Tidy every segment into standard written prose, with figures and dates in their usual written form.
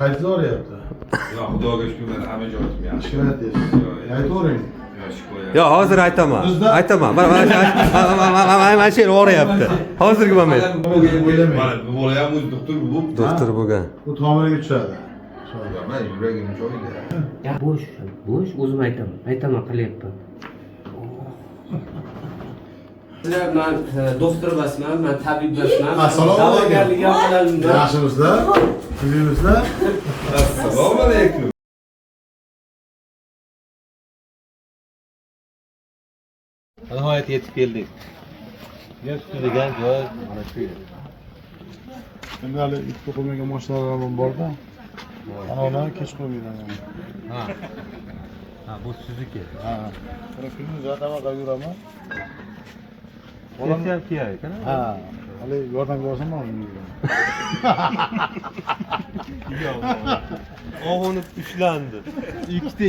Qaysi o'rayapti? Yo'q, xudoga shukr, men hamma joyim yaxshi. Shikoyat deysiz. Aytavering. Yo, hozir aytaman. Aytaman. Mana shu yer o'rayapti. Hozirgi moment. Bu bola ham o'zi doktor bo'lib. Doktor bo'lgan. Bu tomiriga tushadi. Men yuragim joyida. Ya bo'sh, o'zim aytaman qilyapman. Sizlar men doktor emasman, men tabib emasman. Assalomu alaykum. Da'vogarlik qilaman. Yaxshimisizlar? Sizlar? Assalomu alaykum. Nihoyat yetib keldik. Yo'q degan joy mana shu yer. Endi hali ikki qo'ymagan mashinalar bor-da. Ana ular kech qo'ymayman. Ha. Ha, bu sizniki. Ha. Buni kunduz atama yuraman. Bolam ham kerak, kana? Ha. Hali yordamga borsam uni. Og'unib ushlandi. Ikkita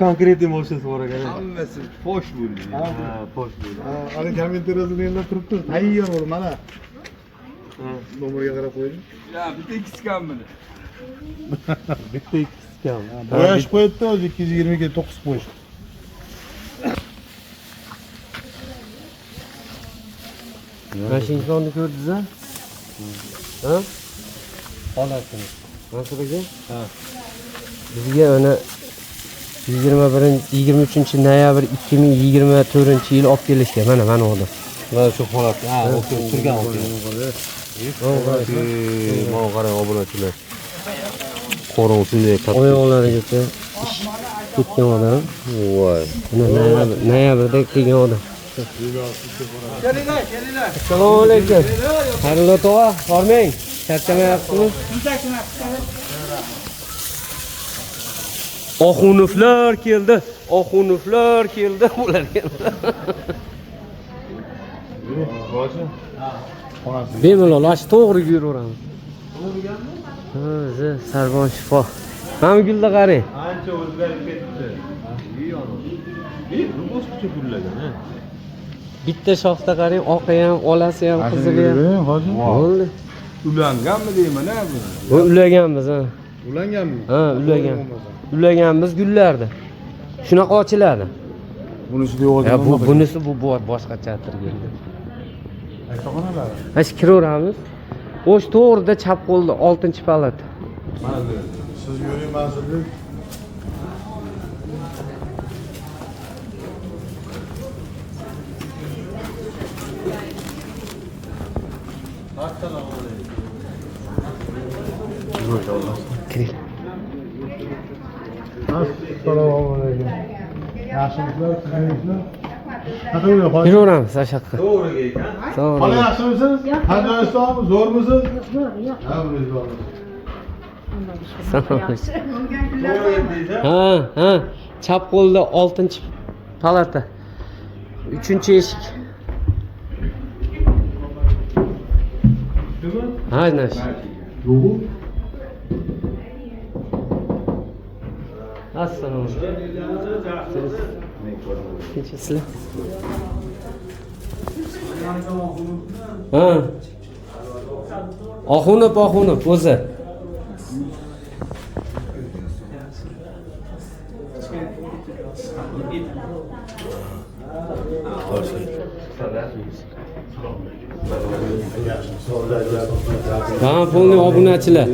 konkret mashinasi bor ekan. Hammasi fosh bo'ldi. Ha, posh bo'ldi. Ha, hali kommentariyada yerda turibdi. Tayyor bo'ldi mana. Nomeriga qarab qo'ying. Ya, bitta ikkisi buni. Bitta ikkisi kam. Bo'yash qo'yibdi o'zi 220 ga 9 qo'yish. Mashinani ko'rdingiz-a? Ha? Holatini. Nasibga? Ha. Bizga uni 23-noyabr 2024-yil olib kelishgan. Mana unda. Mana shu holat. Ha, turgan o'g'il. Mana qarang obunachilar. Qo'rg'on shunday katta. Oyoqlarigacha ketgan odam. Voy. Noyabrda kelgan odam. Assalomu alaykum. Xayrli tog'a, bormang. Charchamayapsizmi? Oxunuflar keldi. Oxunuflar keldi bularga. Bemalol ash to'g'ri yuraveramiz. Ha, Sarvon shifo. Mana gulda qarang. Ancha o'zgarib ketdi. Bu boshqacha gullagan, ha. Bitta shoxda qarang, oqi ham, olasi ham, qizili ham. Bo'ldi. Ulanganmi deyman-a bu? Bu ulaganmiz, ha. Ulanganmi? Ha, ulagan. Ulaganmiz gullarda. Shunaqa ochiladi. Bunisi yo'q. Ya bunisi bu boshqacha atirganda. Aytaqonalar. Hash kiraveramiz. O'sh to'g'rida chap qo'lda 6-palat. Siz yo'ling manzillik. Kiring. Assalomu alaykum. Yaxshimisizlar? Sizlar? Qanaqa hozir? Kiraveramiz ashaqqa. To'g'riga ekan. Sog' Hali bo'ling. yaxshimisiz? Qanday zo'rmisiz? Yo'q. Ha, bunisi zo'r. Ha, chap qo'lda 6-palata. 3-eshik. Ha, nash. Yo'q. Assalomu alaykum. Tinchsizlar? Ha. Oxunib o'zi. Ha, polni obunachilar.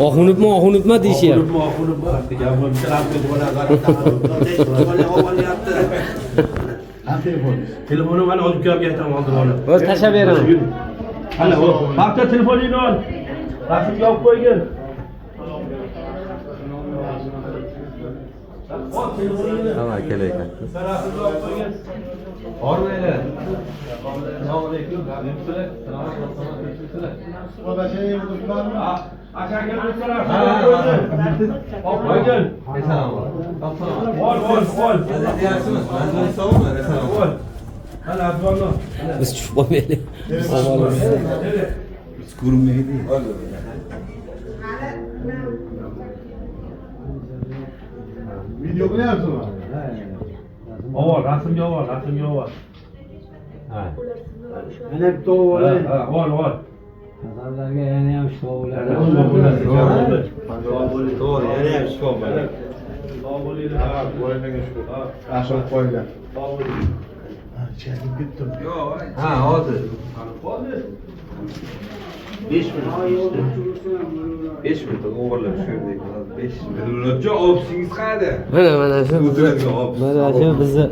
Oxunibmi deyishyapti. Telefonu mana olib kelib aytaman hozir ona. O'z tashlab beraman. Ana, hafta telefoningni ol. Rasmga olib qo'ygin. Hamma kelar ekan. Rasmga olib qo'ygin. Bormaylar. Assalomu alaykum. Yaxshilar. Akaga do'stlar, olib qo'ygin. Assalomu alaykum. Ol. Yaxshimiz? Manzil sog'mi? Ol. Mana azvonno. Biz tushib qolmaylik. Biz ko'rinmaydi. Video qilyapsizmi? Avval rasmga ol. Ha. Mana bitta olay. Ol. Odamlarga yana ham shov To'g'ri, yana ham shifo bo'ladi. Bo'yniga shu. Ashib qo'ygan. Chekib ketdim. Ha, hozir. 5 minut. 5 minut o'g'irlab tushirdik. 5 minut. Nurlatjon ofisingiz qayerda? Mana shu bizni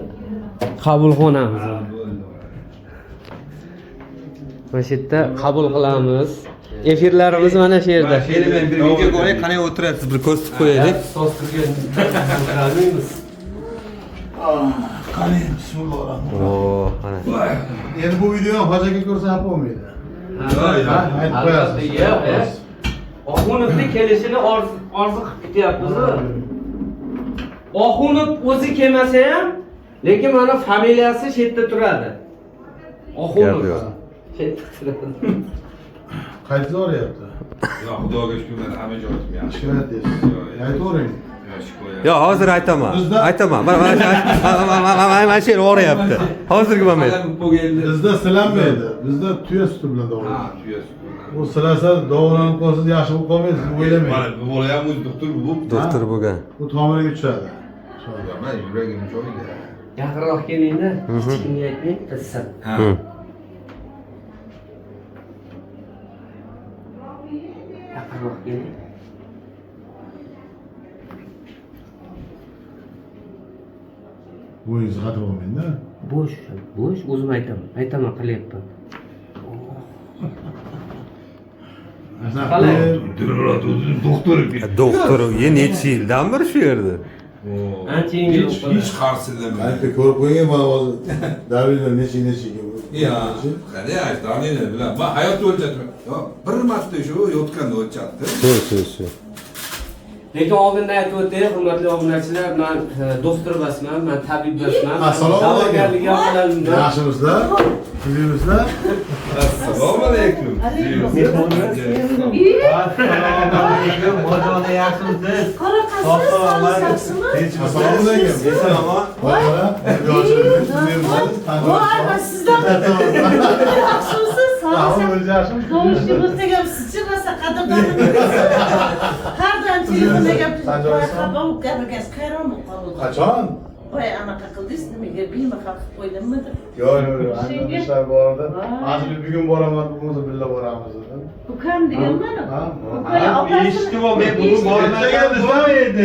qabulxonamiz. Mana shu yerda qabul qilamiz. Efirlarimiz mana shu yerda. Endi men bir video ko'ray, qanday o'tirasiz bir ko'rsatib qo'yaylik. Qani, bismillah. Oo, mana. Endi bu videoni hojaga ko'rsatib bo'lmaydi. Ha, aytib qo'yasiz. Oxunovni kelishini orzu qilib kutyapmiz. Oxunov o'zi kelmasa ham, lekin mana familiyasi shu yerda turadi. Oxunov. Gap yo'q. Shu yerda turadi. Qaysi o'ryapti? Yo, xudoga shukur, men hamma joyim yaxshi. Shikoyat deysiz. Aytavering. Yo, shikoyat. Yo, hozir aytaman. Aytaman. Mana shu yer o'rayapti. Hozirgi moment. Bizda silanmaydi. Bizda tuya suti bilan Ha, davolaymiz. tuya. Bu silasa davolanib qolsa yaxshi bo'lib qolmaydi, siz o'ylamaysiz. Mana bu bola ham o'zi doktor bu. Doktor bo'lgan. Bu tomiriga tushadi. Men yuragim joyida. Yaqinroq kelingda, kichkina aytmang, qizsan. Ha. Yaqinroq keling. Bo'yingizni qatirib olmaydi-da. Bo'sh, o'zim aytaman qilyapman. Qalay? Nurlat o'zi doktor. Doktor, necha yildan beri shu yerda? Ancha yengil Hiç qarshilamay. Aytdi, ko'rib qo'ying, mana hozir davrlar necha. Ya, qani aytdi, anini bilan. Men hayotni o'lchatman. Yo, bir marta shu yotganda o'lchatdi. Shu. Lekin oldindan aytib o'tay, hurmatli obunachilar, men doktor emasman, men tabib emasman. Assalomu alaykum. Da'vogarlik Yaxshimisizlar? Sizlar? Assalomu alaykum. Mojoda yaxshimisiz? Assalomu alaykum. Voy, sizdan yaxshimisiz? Doğuşumuzda sıçrasa kadınlarını Kardan telefonda gapirgan qayron qoldi. Qachon? Voy, anaqa qildingiz, nimaga bilma qilib qo'ydimmi? Yo'q, ancha ishlar bor edi. Hozir bugun boraman, bo'lmasa birga boramiz dedim. Ukam degan mana.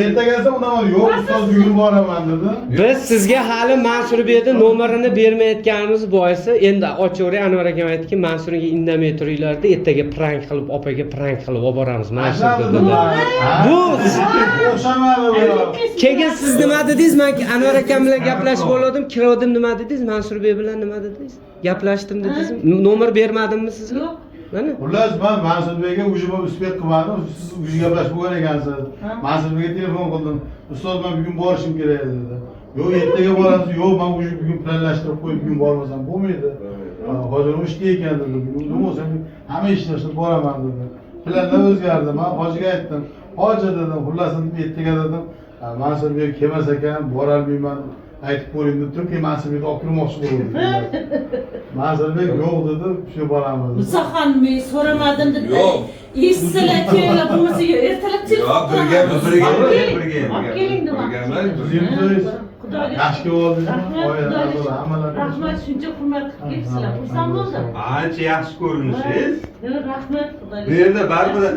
Ertaga esa unaman, yo'q, ustoz bugun boraman dedi. Biz sizga hali Mansurbekning nomerini bermayotganimiz boisi endi ochuvering. Anvar akam aytdiki, Mansurga indamay turinglarda ertaga prank qilib, opaga prank qilib olib boramiz. Mana shu dedi. Bu o'xshamadi bu. keyin siz nima dedingiz? Men Anvar akam bilan gaplashib oldim. Kirdim nima dedingiz? Mansurbek bilan nima dedingiz? Gaplashdim dedingiz. Nomer bermadimmi sizga? Yo'q. Mana. Xullas, men Mansurbekga ujib uspet qilmadim. Siz ujib gaplashib bo'lgan ekansiz. Mansurbekga telefon qildim. Ustoz, men bugun borishim kerak dedi. Yo'q, ertaga borasiz. Yo'q, men bugun planlashtirib qo'yib bugun bormasam bo'lmaydi. Hozir ishda ekan dedi. Bugun bo'lsa hamma ishlashib boraman dedi. Planlar o'zgardi. Men hojiga aytdim. Hoji dedim, xullas ertaga dedim. Mansurbek kelmas ekan, borolmayman. Aytib qo'ying deb turib, Mansurbekni olib kirmoqchi bo'ldim. Mansurbek yo'q dedi, shu boramiz. Musaxonmi, so'ramadim deb. Yo'q. Eshitsalar kelinglar, bo'lmasa ertalab telefon Birga. keling nima? Xudoga Yaxshi bo'ldingizmi? Rahmat, shuncha hurmat qilib kelibsizlar. Xursand bo'ldim. Ancha yaxshi ko'rinishingiz. Rahmat, Bu Xudoga. yerda baribir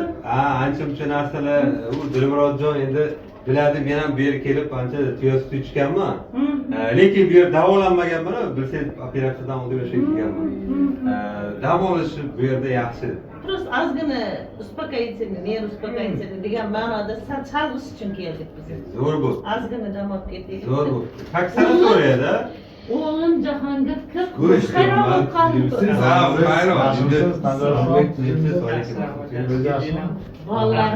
ancha muncha narsalar u Dilmurodjon endi biladi, men ham bu yerga kelib ancha tuya suti ichganman. Lekin bu yer davolanmaganman, bilsangiz operatsiyadan oldin o'sha kelganman. Dam olishi bu yerda yaxshi. Просто ozgina uspokоительный, nerv uspokоительный degan ma'noda chalg'ish uchun keldik biz. Zo'r bu. Ozgina dam olib ketdik. Zo'r bu. Taksani so'raydi. O'g'lim Jahongir Ko'rish hayron bo'lib qoldi. Ha, hayron. Bolalar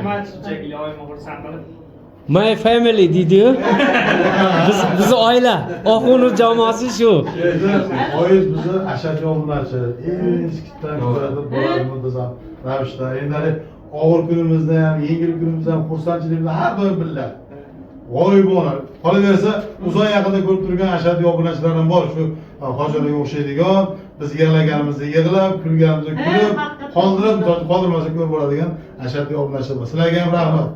My family deydi-yu. Biz oila, Oxunov jamoasi shu. Oyiz bizni ashaddiy obunachi. Eskidan ko'radi, bo'ladi muntazam ravishda. Endi og'ir kunimizda ham, yengil kunimizda ham xursandchilikda har doim birga. G'oyibona. Qolaversa, uzoq yaqinda ko'rib turgan ashaddiy obunachilar ham bor. Shu hojilarga o'xshaydigan, biz yig'laganimizda yig'lab, kulganimizda kulib, qoldirmasa ko'p bo'ladigan ashaddiy obunachilar. Sizlarga ham rahmat.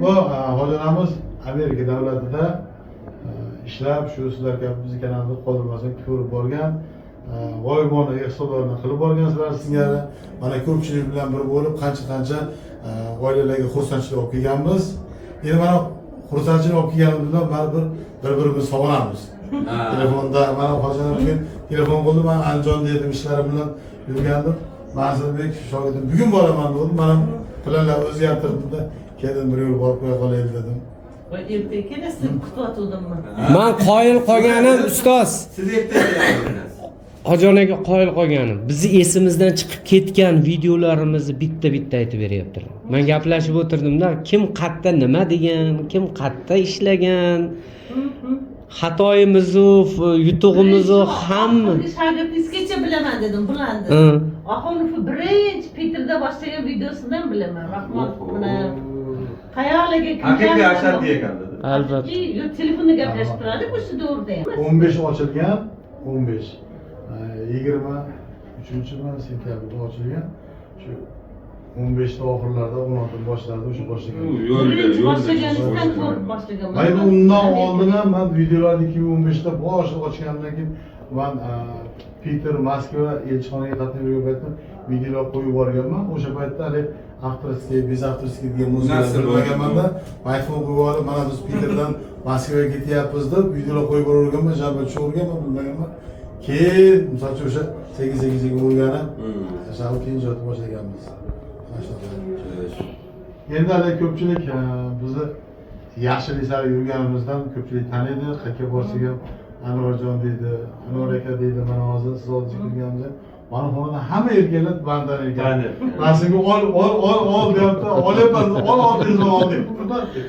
Bu hojilarimiz Amerika davlatida ishlab, shu sizlar kabi bizni kanalda qoldirmasa ko'rib borgan, g'oyibona ehsonlarni qilib borgansizlar singari. Mana ko'pchilik bilan bir bo'lib qancha oilalarga xursandchilik olib kelganmiz. Endi mana xursandchilik olib kelganimiz bilan baribir bir-birimizni sog'inamiz. Telefonda mana hojilar uchun telefon qildi, men Andijonda edim, ishlarim bilan yurgandim. Mansurbek shogirdim, bugun boraman dedim. Mana planlar o'zgartirdimda, keldim bir yo'l borib qo'ya qolaylik dedim. Ertaga kelasiz, kutayotgandimmi? Men qoyil qolganim ustoz. Siz ertaga Hojon aka qoyil qolganim. Bizni esimizdan chiqib ketgan videolarimizni bitta aytib beryaptilar. Men gaplashib o'tirdimda, kim qayerda nima degan, kim qayerda ishlagan, xatoyimizni, yutug'imizni hamma. Shogirdingizgacha bilaman dedim, bulandi. Oxirgi birinchi Petrda boshlagan videosidan bilaman. Rahmat bilan. Qayerlarga haqiqiy ashaddiy ekan dedi. Albatta. Yo, telefonda gaplashib turadi, bu shu to'g'rida ham. 15 ochilgan, 15. 23 sentyabrda ochilgan. Shu 15 ta oxirlarda, 16 boshlarida o'sha boshlagan. Birinchi boshlaganingizdan ko'rib boshlaganman. Mayli undan oldin ham men videolarni 2015 da bosh ochgandan keyin men Peter Moskva elchixonaga qatnab yurgan paytda videolar qo'yib yuborganman. O'sha paytda hali aktriska, bez aktriska degan muzikani bilmaganmanda, iPhone qo'yib olib, mana biz Peterdan Moskvaga ketyapmiz deb videolar qo'yib yuborganman, jalba tushirganman, bilmaganman. Keyin misol uchun o'sha 8 ga urgani, o'sha keyin jotib boshlaganmiz. Endi hali ko'pchilik bizni yaxshilik sari yurganimizdan ko'pchilik taniydi. Qayerga borsak ham Anvarjon deydi, Anvar aka deydi, mana hozir siz oldiga kirganimizda mana xonada hamma erkaklar bandan ekan. Rasmga ol deyapti, olyapman, ol tezroq ol deb.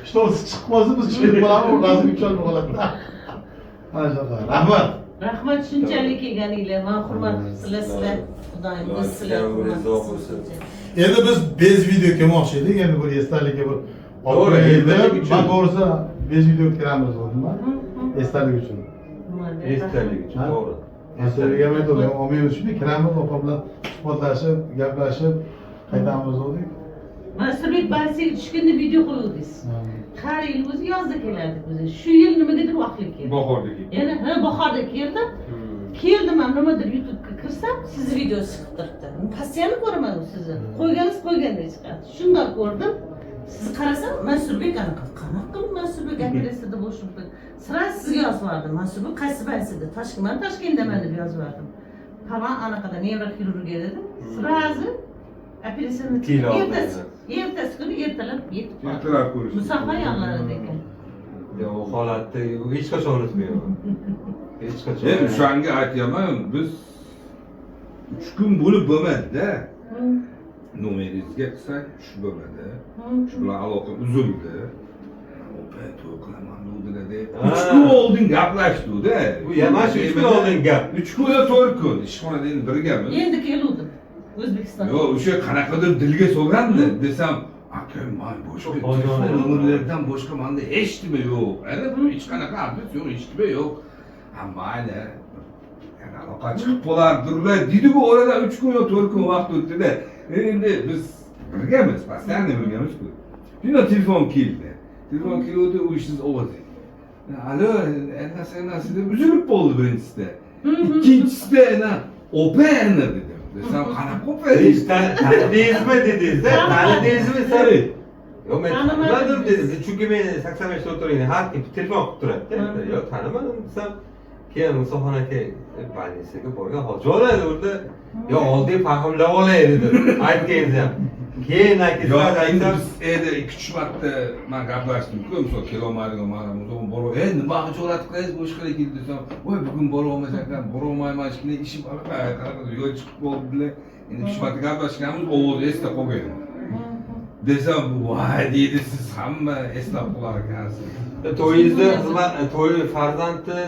Что chiqmasa biz chiqib qolamiz, rasmga tushib qoladi. Mana shunaqa. Rahmat. Rahmat shunchalik kelganinglar, men hurmat qilasizlar. Xudoyim biz sizlarga hurmat qilsin. Endi biz bez video kelmoqchi edik, endi bir esdalikka bir To'g'ri, esdalik uchun. Men to'g'risi bez video kiramiz dedim, esdalik uchun. Esdalik uchun, to'g'ri. Esdalik ham aytdim, olmaymiz shuni kiramiz, opa bilan suhbatlashib, gaplashib qaytamiz dedik. Mansurbek Barsiga tushganda video qo'yuvdingiz. Har yil o'zi yozda kelardik biz. Shu yil nimagadir vaqtli keldi. Bahorda keldi. Yana bahorda keldim. Keldim, men nimadir YouTube'ga kirsam, siz videosi chiqib turibdi. Postoyanno ko'raman sizni. Qo'yganingiz chiqadi. Shunda ko'rdim. Siz qarasam, Mansurbek anaqa qanaqa Mansurbek aktrisa bo'lishib ketdi. Sira sizga yozib Mansurbek qaysi baysida? Toshkentdaman deb yozib berdim. Falan anaqada nevrokirurgiya dedim. Sirazi operatsiyani ertasi kuni ertalab yetib qoldi. Ertalab ko'rish. Musaffo ayollar ekan. Ya o holatda hech qachon unutmayman. Hech qachon. Men o'shanga aytayapman, biz 3 kun bo'lib bo'lmadi-da. Nomeringizga qilsak, tushib bo'lmadi. Shu bilan aloqa uzildi. Opa, to'y qilaman dedi. 3 kun oldin gaplashdik-da. Bu yana shu 3 kun oldin gap. 3 kun yo 4 kun ishxonada endi birgamiz. Endi keluvdim O'zbekistonga. Yo'q, o'sha qanaqadir dilga solgandi desam, aka, men boshqa nomerlardan boshqa menda hech nima yo'q. Ana hech qanaqa adres yo'q, hech nima yo'q. Ha, mayli. Yana aloqa chiqib qolardilar. Dedi-ku, orada 3 kun yo 4 kun vaqt o'tdi-da. Endi biz birgamiz, постоянно birgamiz-ku. Shunda telefon keldi. Telefon keldi, u ishsiz ovoz. Alo, endi deb uzilib qoldi birinchisida. Ikkinchisida ana opa dedi. Desam, qanaqa opa? Tanidingizmi dedingiz-da? Tanidingizmi sen? Yo'q, men tanimadim dedim. Chunki men 85 o'tirgan har kim telefon qilib turadi-da. Yo'q, tanimadim desam, keyin Musoxon aka больницаga borgan hoji oladi o'rda. Yo, oldin fahmlab olay dedi. Aytganingiz ham. Keyin yo'q, endi biz 2-3 marta men gaplashdim-ku, misol kelolmaydigan ma'noda bor. Nima xijolat qilasiz bu ishga keldi desam, voy bugun bora olmasak-da, bora olmayman, shunday ishim bor. Qanaqa yo'l chiqib bo'ldilar. Endi 3 marta gaplashganmiz, ovoz esda qolgan. desam voy deydi siz hamma eslab qolar ekansiz. To'yingizda xizmat to'y farzandni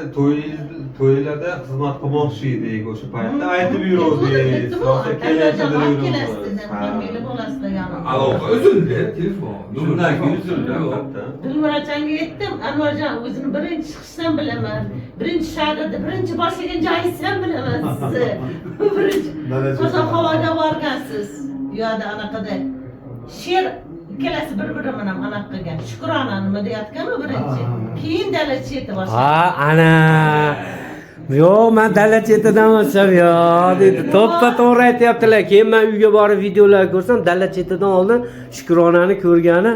to'ylarda xizmat qilmoqchi edik o'sha paytda aytib yuruvdik. Aloqa uzildi telefon. Shundan keyin uzildi. Dilmurodjonga aytdim, Anvarjon o'zini birinchi chiqishdan bilaman. Birinchi shagirdi, birinchi boshlagan joyingizni ham bilaman sizni. Birinchi Qozoq havoga borgansiz. Bu yerda anaqada she'r ikkalasi bir-birini ham anaqa qilgan. Shukrona nima deyotgan-u birinchi. Keyin dala cheti boshlagan. Ha, ana. Yo'q, men dala chetidan o'tsam yo'q dedi. To'g'ri aytyaptilar. Keyin men uyga borib videolar ko'rsam, dala chetidan oldin Shukronani ko'rgani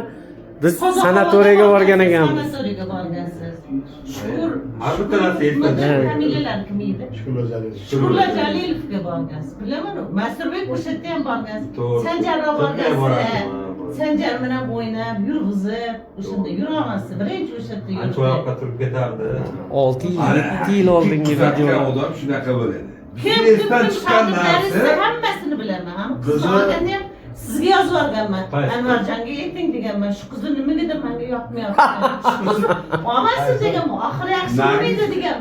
biz sanatoriyaga borgan ekanmiz. Sanatoriyaga borgansiz. Shukur. Har bir tanasi esda. Familiyalar kim edi? Shukrullo Jalilov. Shukrullo Jalilovga borgansiz. Bilaman, Masturbek o'sha yerda ham borgansiz. To'g'ri. Sanjarga To'g'ri, borgansiz. Sanjar bilan o'ynab, yurg'izib, o'shanda yura olmasdi. Birinchi o'sha yerda yurdi. Ancha oyoqqa turib ketardi. 6 yil oldingi video. odam shunaqa bo'ladi. Kim Biznesdan chiqqan narsa hammasini bilaman. Qizi- Qizlarga ham sizga yozib yuborganman. Qaysi? Anvarjonga ayting deganman. Shu qizni nimaga menga yoqmayapti. Olmasin deganman. Oxiri yaxshi bo'lmaydi deganman.